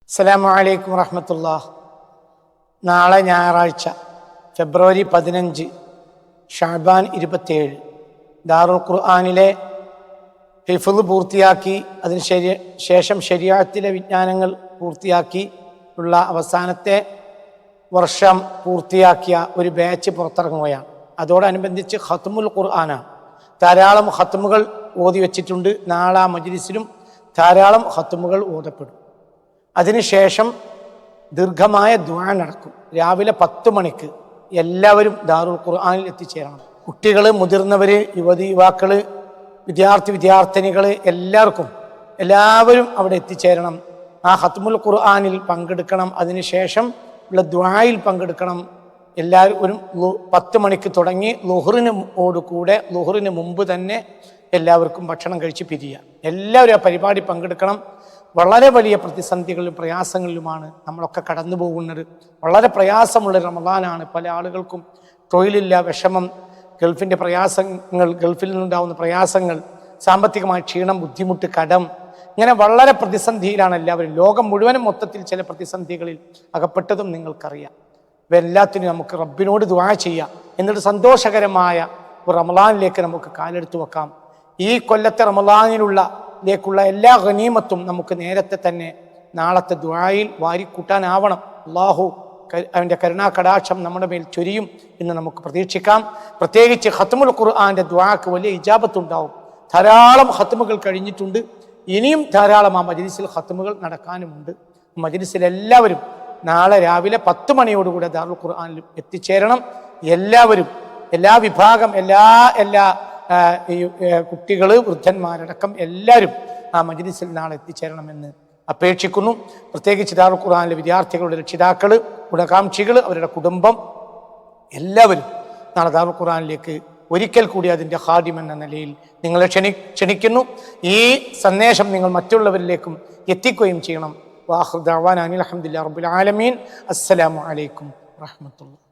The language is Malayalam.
അസ്സലാമു അലൈക്കും വറഹ്മത്തുള്ളാഹി. നാളെ ഞായറാഴ്ച ഫെബ്രുവരി 15 ഷഅബാൻ 27 ദാറുൽ ഖുർആനിലെ ഹിഫ്ള് പൂർത്തിയാക്കി അതിന് ശേഷം ശരീഅത്തിലെ വിജ്ഞാനങ്ങൾ പൂർത്തിയാക്കി ഉള്ള അവസാനത്തെ വർഷം പൂർത്തിയാക്കിയ ഒരു ബാച്ച് പുറത്തിറങ്ങുകയാണ്. അതോടനുബന്ധിച്ച് ഖത്മുൽ ഖുർആനാണ്. ധാരാളം ഖത്മുകൾ ഓതി വച്ചിട്ടുണ്ട്. നാളെ മജ്ലിസിലും ധാരാളം ഖത്മുകൾ ഓതപ്പെടും. അതിനുശേഷം ദീർഘമായ ദുആ നടക്കും. രാവിലെ 10 മണിക്ക് എല്ലാവരും ദാറുൽ ഖുർആനിൽ എത്തിച്ചേരണം. കുട്ടികൾ, മുതിർന്നവർ, യുവതി-യുവാക്കൾ, വിദ്യാർത്ഥിനികൾ എല്ലാവരും അവിടെ എത്തിച്ചേരണം. ആ ഖത്മുൽ ഖുർആനിൽ പങ്കെടുക്കണം. അതിനുശേഷം ഉള്ള ദുആയിൽ പങ്കെടുക്കണം. എല്ലാവരും ഒരു 10 മണിക്ക് തുടങ്ങി ളുഹറിന് മുമ്പ് തന്നെ എല്ലാവർക്കും ഭക്ഷണം കഴിച്ച് പിരിയുക. എല്ലാവരും ആ പരിപാടി പങ്കെടുക്കണം. വളരെ വലിയ പ്രതിസന്ധികളിലും പ്രയാസങ്ങളിലുമാണ് നമ്മളൊക്കെ കടന്നു പോകുന്നത്. വളരെ പ്രയാസമുള്ള റമദാനാണ്. പല ആളുകൾക്കും തൊഴിലില്ല, വിഷമം, ഗൾഫിൻ്റെ പ്രയാസങ്ങൾ, ഗൾഫിൽ നിന്നുണ്ടാകുന്ന പ്രയാസങ്ങൾ, സാമ്പത്തികമായ ക്ഷീണം, ബുദ്ധിമുട്ട്, കടം, ഇങ്ങനെ വളരെ പ്രതിസന്ധിയിലാണ് എല്ലാവരും. ലോകം മുഴുവനും മൊത്തത്തിൽ ചില പ്രതിസന്ധികളിൽ അകപ്പെട്ടതും നിങ്ങൾക്കറിയാം. ഇവയെല്ലാത്തിനും നമുക്ക് റബ്ബിനോട് ദുആ ചെയ്യാം. എന്നിട്ട് സന്തോഷകരമായ ഒരു റമദാനിലേക്ക് നമുക്ക് കാലെടുത്ത് വെക്കാം. ഈ കൊല്ലത്തെ റമദാനിലേക്കുള്ള എല്ലാ ഗനീമത്തും നമുക്ക് നേരത്തെ തന്നെ നാളത്തെ ദുആയിൽ വാരിക്കൂട്ടാനാവണം. അല്ലാഹു അവൻ്റെ കരുണാകടാക്ഷം നമ്മുടെ മേൽ ചൊരിയും എന്ന് നമുക്ക് പ്രതീക്ഷിക്കാം. പ്രത്യേകിച്ച് ഖത്മുൽ ഖുർആന്റെ ദുആക്ക് വലിയ ഇജാബത്തുണ്ടാവും. ധാരാളം ഖത്മുകൾ കഴിഞ്ഞിട്ടുണ്ട്. ഇനിയും ധാരാളം ആ മജ്ലിസിൽ ഖത്മുകൾ നടക്കാനുമുണ്ട്. മജ്ലിസിൽ എല്ലാവരും നാളെ രാവിലെ 10 മണിയോടുകൂടെ ദാറുൽ ഖുർആനിൽ എത്തിച്ചേരണം. എല്ലാവരും, എല്ലാ വിഭാഗം, എല്ലാ കുട്ടികൾ, വൃദ്ധന്മാരടക്കം എല്ലാവരും ആ മജ്ലിസിൽ നാളെ എത്തിച്ചേരണമെന്ന് അപേക്ഷിക്കുന്നു. പ്രത്യേകിച്ച് ദാറുൽ ഖുർആനിലെ വിദ്യാർത്ഥികളുടെ രക്ഷിതാക്കൾ, ഗുണകാംക്ഷികൾ, അവരുടെ കുടുംബം എല്ലാവരും നാളെ ദാറുൽ ഖുർആനിലേക്ക് ഒരിക്കൽ കൂടി അതിൻ്റെ ഖാദിം എന്ന നിലയിൽ നിങ്ങളെ ക്ഷണിക്കുന്നു. ഈ സന്ദേശം നിങ്ങൾ മറ്റുള്ളവരിലേക്കും എത്തിക്കുകയും ചെയ്യണം. വാഖിറു ദഅ്വാനാ അനിൽ ഹംദുലില്ലാഹി റബ്ബിൽ ആലമീൻ. അസ്സലാമു അലൈക്കും വറഹ്മത്തുള്ളാഹി.